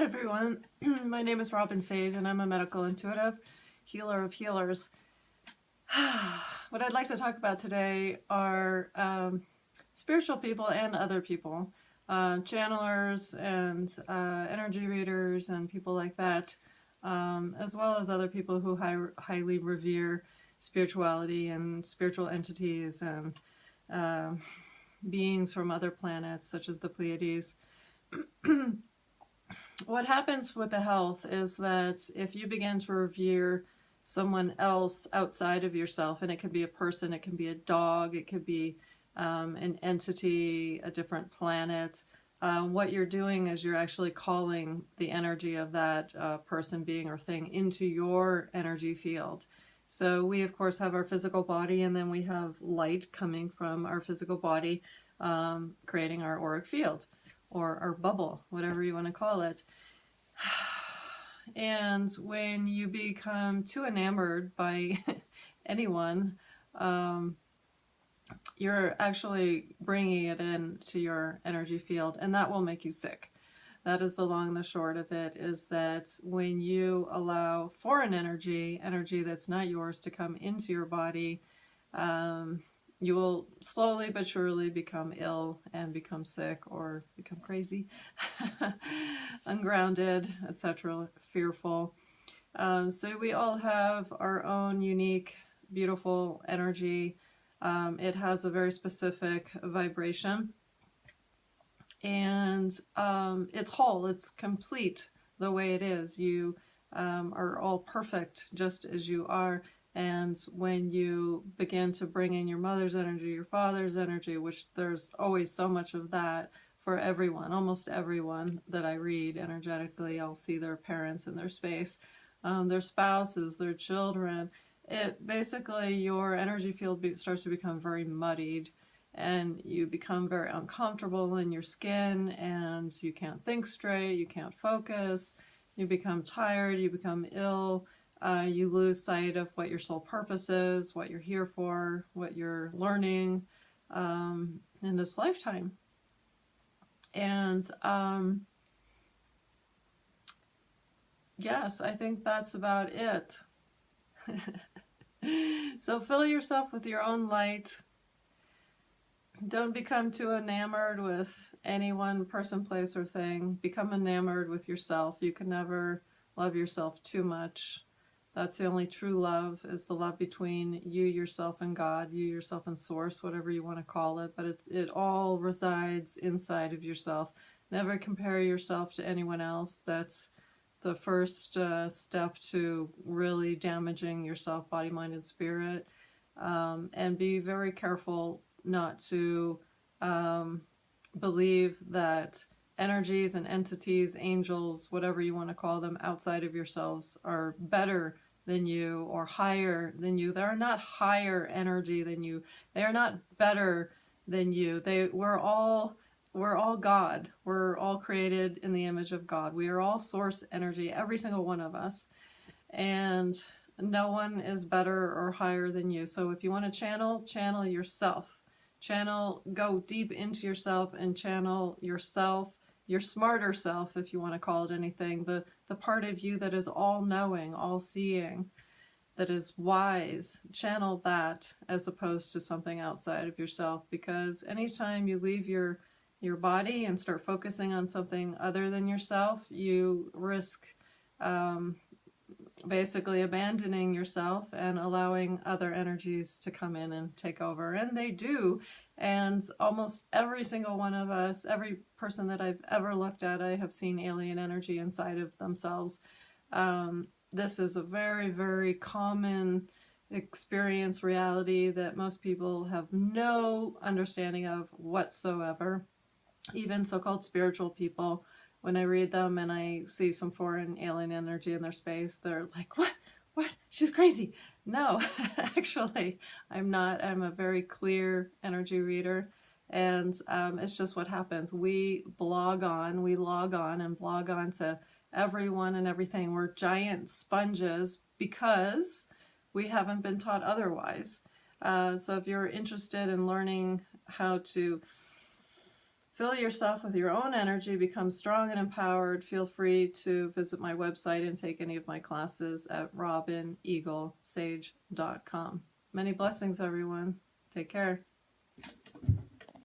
Hi everyone, my name is Robin Sage and I'm a medical intuitive healer of healers. What I'd like to talk about today are spiritual people and other people, channelers and energy readers and people like that, as well as other people who highly revere spirituality and spiritual entities and beings from other planets such as the Pleiades. What happens with the health is that if you begin to revere someone else outside of yourself, and it could be a person, it can be a dog, it could be an entity, a different planet, what you're doing is you're actually calling the energy of that person, being, or thing into your energy field. So we, of course, have our physical body, and then we have light coming from our physical body, creating our auric field, or our bubble, whatever you want to call it. And when you become too enamored by anyone, you're actually bringing it into your energy field, and that will make you sick. That is the long and the short of it, is that when you allow foreign energy that's not yours, to come into your body, you will slowly but surely become ill and become sick or become crazy, ungrounded, etc., fearful. So we all have our own unique, beautiful energy. It has a very specific vibration, and it's whole, it's complete the way it is. You are all perfect just as you are. And when you begin to bring in your mother's energy, your father's energy, which there's always so much of that for everyone, almost everyone that I read energetically, I'll see their parents in their space, their spouses, their children. It basically, your energy field starts to become very muddied, and you become very uncomfortable in your skin, and you can't think straight, you can't focus, you become tired, you become ill. You lose sight of what your soul purpose is, what you're here for, what you're learning in this lifetime. And yes, I think that's about it. So fill yourself with your own light. Don't become too enamored with any one person, place, or thing. Become enamored with yourself. You can never love yourself too much. That's the only true love, is the love between you, yourself, and God, you, yourself, and Source, whatever you want to call it. But it all resides inside of yourself. Never compare yourself to anyone else. That's the first step to really damaging yourself, body, mind, and spirit. And be very careful not to believe that energies and entities, angels, whatever you want to call them, outside of yourselves are better than you or higher than you. They are not higher energy than you. They are not better than you. We're all God. We're all created in the image of God. We are all source energy, every single one of us. And no one is better or higher than you. So if you want to channel yourself. Go deep into yourself and channel yourself, your smarter self, if you want to call it anything, the part of you that is all-knowing, all-seeing, that is wise. Channel that as opposed to something outside of yourself, because anytime you leave your body and start focusing on something other than yourself, you risk basically abandoning yourself and allowing other energies to come in and take over. And they do. And almost every single one of us, every person that I've ever looked at, I have seen alien energy inside of themselves. This is a very, very common experience, reality that most people have no understanding of whatsoever. Even so-called spiritual people, when I read them and I see some foreign alien energy in their space, they're like, what? She's crazy. No, actually, I'm not. I'm a very clear energy reader. And it's just what happens. We log on and blog on to everyone and everything. We're giant sponges because we haven't been taught otherwise. So if you're interested in learning how to fill yourself with your own energy, become strong and empowered, feel free to visit my website and take any of my classes at robineaglesage.com. Many blessings, everyone. Take care.